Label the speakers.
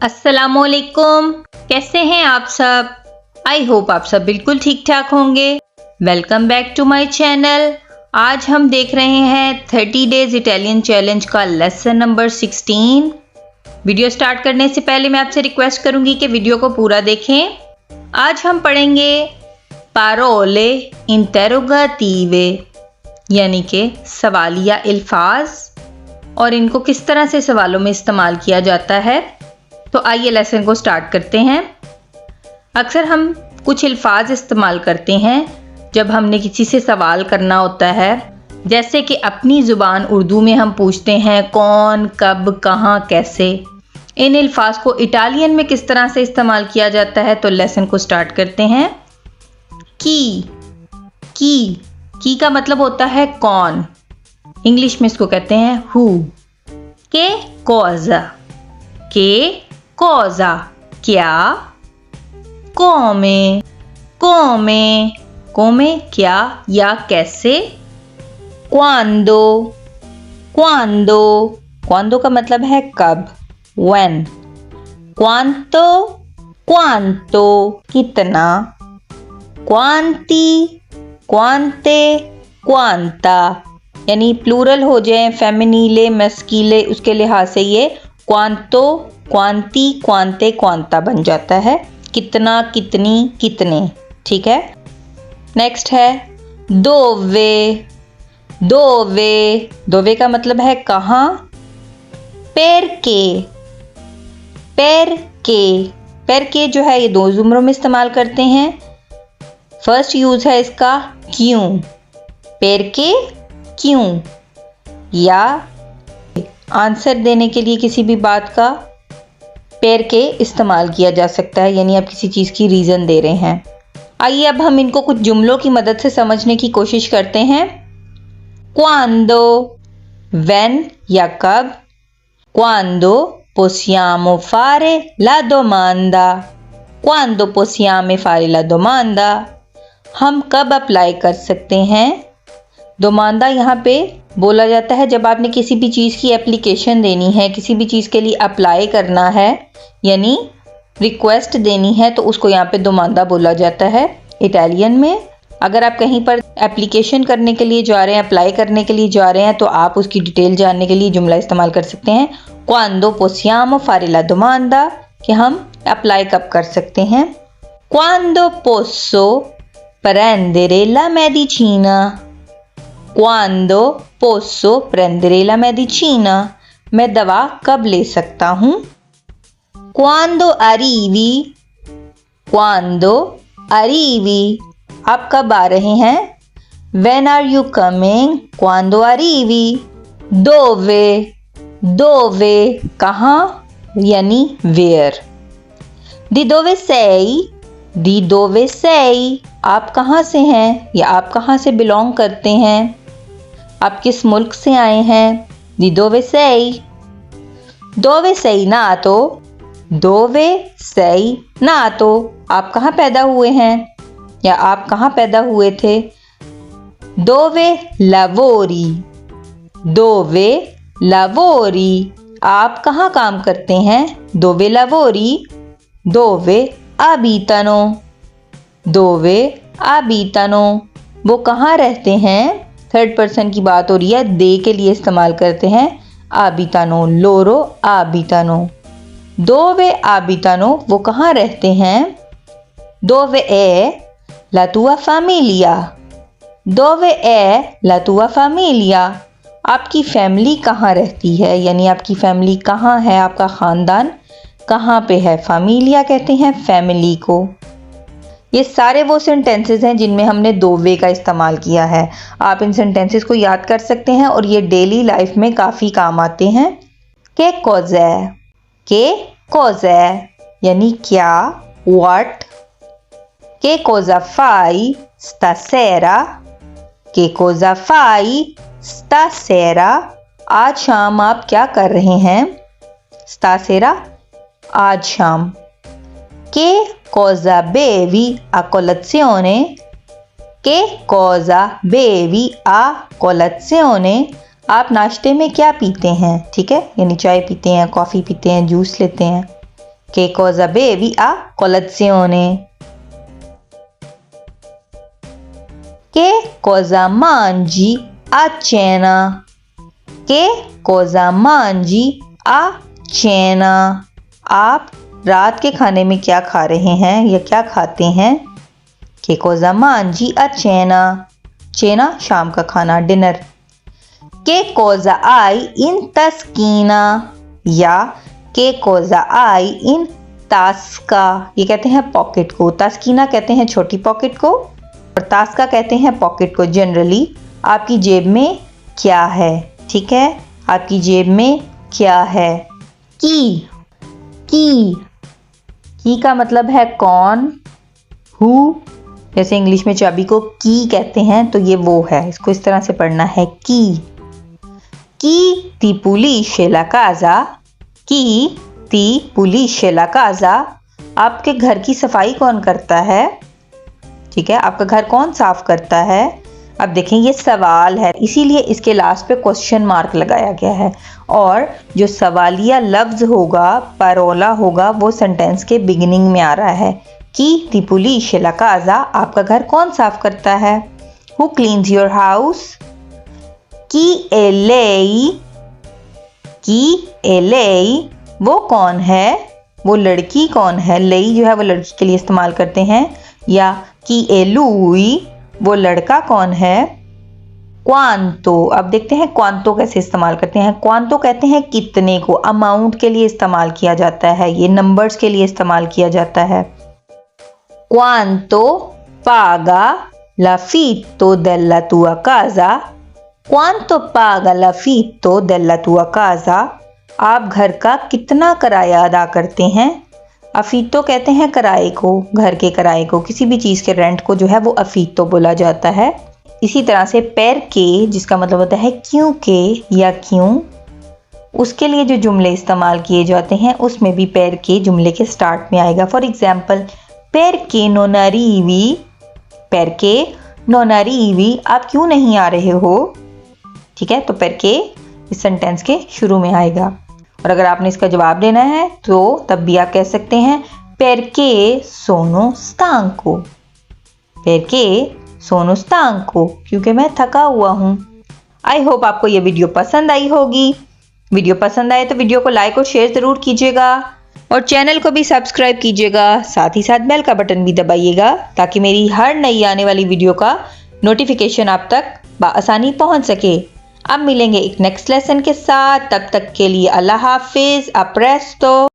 Speaker 1: अस्सलामुअलैकुम, कैसे हैं आप सब। आई होप आप सब बिल्कुल ठीक ठाक होंगे। Welcome back to my channel. आज हम देख रहे हैं 30 डेज इटालियन चैलेंज का लेसन नंबर 16। वीडियो स्टार्ट करने से पहले मैं आपसे रिक्वेस्ट करूंगी कि वीडियो को पूरा देखें। आज हम पढ़ेंगे पारोले इंटेरोगेटिवे यानी कि सवालिया अल्फाज और इनको किस तरह से सवालों में इस्तेमाल किया जाता है। तो आइए लेसन को स्टार्ट करते हैं। अक्सर हम कुछ अल्फाज इस्तेमाल करते हैं जब हमने किसी से सवाल करना होता है, जैसे कि अपनी ज़ुबान उर्दू में हम पूछते हैं कौन, कब, कहाँ, कैसे। इन अल्फाज को इटालियन में किस तरह से इस्तेमाल किया जाता है, तो लेसन को स्टार्ट करते हैं। की का मतलब होता है कौन। इंग्लिश में इसको कहते हैं हु। के कोज़ा क्या। कोमे क्या या कैसे। क्वांदो का मतलब है कब, व्हेन। क्वांतो कितना। क्वांटी, क्वांते, क्वांता यानी प्लूरल हो जाए, फेमिनीले, मस्कीले, उसके लिहाज से ये क्वांतो, क्वांती, क्वांते, क्वांता बन जाता है। कितना, कितनी, कितने। ठीक है। नेक्स्ट है दोवे का मतलब है कहाँ। पेरके जो है ये दो जुमरों में इस्तेमाल करते हैं। फर्स्ट यूज है इसका क्यों, पेरके क्यों, या आंसर देने के लिए किसी भी बात का पेरके इस्तेमाल किया जा सकता है, यानी आप किसी चीज़ की रीज़न दे रहे हैं। आइए अब हम इनको कुछ जुमलों की मदद से समझने की कोशिश करते हैं। क्वांदो व्हेन या कब। क्वांदो possiamo fare la domanda। क्वांदो possiamo fare la domanda हम कब अप्लाई कर सकते हैं। दोमांदा यहाँ पे बोला जाता है जब आपने किसी भी चीज़ की एप्लीकेशन देनी है, किसी भी चीज़ के लिए अप्लाई करना है, यानी रिक्वेस्ट देनी है, तो उसको यहाँ पे दोमांदा बोला जाता है इटालियन में। अगर आप कहीं पर एप्लीकेशन करने के लिए जा रहे हैं, अप्लाई करने के लिए जा रहे हैं, तो आप उसकी डिटेल जानने के लिए जुमला इस्तेमाल कर सकते हैं क्वांदो possiamo fare la domanda कि हम अप्लाई कब कर सकते हैं। क्वांदो posso prendere la medicina। क्वांदो posso prendere la medicina मैं दवा कब ले सकता हूँ। क्वांदो arrivi आप कब आ रहे हैं। When are you coming? क्वांदो arrivi। दोवे कहाँ यानी where। di dove sei आप कहाँ से हैं या आप कहाँ से बिलोंग करते हैं, आप किस मुल्क से आए हैं। di dove sei nato आप कहाँ पैदा हुए हैं या आप कहाँ पैदा हुए थे। dove lavori आप कहाँ काम करते हैं। dove abitano वो कहाँ रहते हैं। थर्ड पर्सन की बात हो रही है, दे के लिए इस्तेमाल करते हैं abitano, loro abitano। dove abitano वो कहाँ रहते हैं। dove è la tua famiglia आपकी फैमिली कहाँ रहती है, यानी आपकी फैमिली कहाँ है, आपका ख़ानदान कहाँ पे है। फैमिलिया कहते हैं फैमिली को। ये सारे वो सेंटेंसेस हैं जिनमें हमने दोवे का इस्तेमाल किया है। आप इन सेंटेंसेस को याद कर सकते हैं और ये डेली लाइफ में काफ़ी काम आते हैं। के cos'è यानी क्या, व्हाट। के cosa fai stasera आज शाम आप क्या कर रहे हैं। stasera आज शाम। के cosa bevi a colazione आप नाश्ते में क्या पीते हैं। ठीक है, यानी चाय पीते हैं, कॉफ़ी पीते हैं, जूस लेते हैं। Che cosa bevi a colazione? Che cosa mangi a cena? Che cosa mangi a cena? आप रात के खाने में क्या खा रहे हैं या क्या खाते हैं? Che cosa mangi a cena? cena शाम का खाना, dinner. Che cosa hai in taschina? या che cosa hai in tasca? ये कहते हैं पॉकेट को, taschina कहते हैं छोटी पॉकेट को और तास्का कहते हैं पॉकेट को। जनरली आपकी जेब में क्या है, ठीक है, आपकी जेब में क्या है। की की का मतलब है कौन, हु। जैसे इंग्लिश में चाबी को की कहते हैं तो ये वो है, इसको इस तरह से पढ़ना है की ti pulisce la casa? Chi ti pulisce la casa? आपके घर की सफाई कौन करता है, ठीक है, आपका घर कौन साफ करता है। अब देखें ये सवाल है, इसीलिए इसके लास्ट पे क्वेश्चन मार्क लगाया गया है और जो सवालिया लफ्ज होगा, parola होगा, वो सेंटेंस के बिगिनिंग में आ रहा है। Chi ti pulisce la casa? आपका घर कौन साफ करता है। Who cleans your house? Chi è lei? Chi è lei? वो कौन है, वो लड़की कौन है। लई जो है वो लड़की के लिए इस्तेमाल करते हैं। या chi è lui? वो लड़का कौन है। क्वांतो, अब देखते हैं क्वांतो कैसे इस्तेमाल करते हैं। क्वांतो कहते हैं कितने को, अमाउंट के लिए इस्तेमाल किया जाता है, ये नंबर्स के लिए इस्तेमाल किया जाता है। क्वांतो paga l'affitto della tua casa? Quanto paga l'affitto della tua casa? आप घर का कितना किराया अदा करते हैं। अफीतो कहते हैं किराए को, घर के किराए को, किसी भी चीज़ के रेंट को जो है वो अफीतो बोला जाता है। इसी तरह से पैर के, जिसका मतलब होता है क्यों के या क्यों, उसके लिए जो जुमले इस्तेमाल किए जाते हैं उसमें भी पैर के जुमले के स्टार्ट में आएगा। For example perché non arrivi? perché non arrivi? आप क्यों नहीं आ रहे हो, ठीक है, तो perché इस सेंटेंस के शुरू में आएगा। और अगर आपने इसका जवाब देना है तो तब भी आप कह सकते हैं perché sono stanco? perché sono stanco? क्योंकि मैं थका हुआ हूँ। आई होप आपको ये वीडियो पसंद आई होगी। वीडियो पसंद आए तो वीडियो को लाइक और शेयर ज़रूर कीजिएगा और चैनल को भी सब्सक्राइब कीजिएगा। साथ ही साथ बेल का बटन भी दबाइएगा ताकि मेरी हर नई आने वाली वीडियो का नोटिफिकेशन आप तक बआसानी पहुंच सके। अब मिलेंगे एक नेक्स्ट लेसन के साथ, तब तक के लिए अल्लाह हाफिज़। अप्रेस्तो।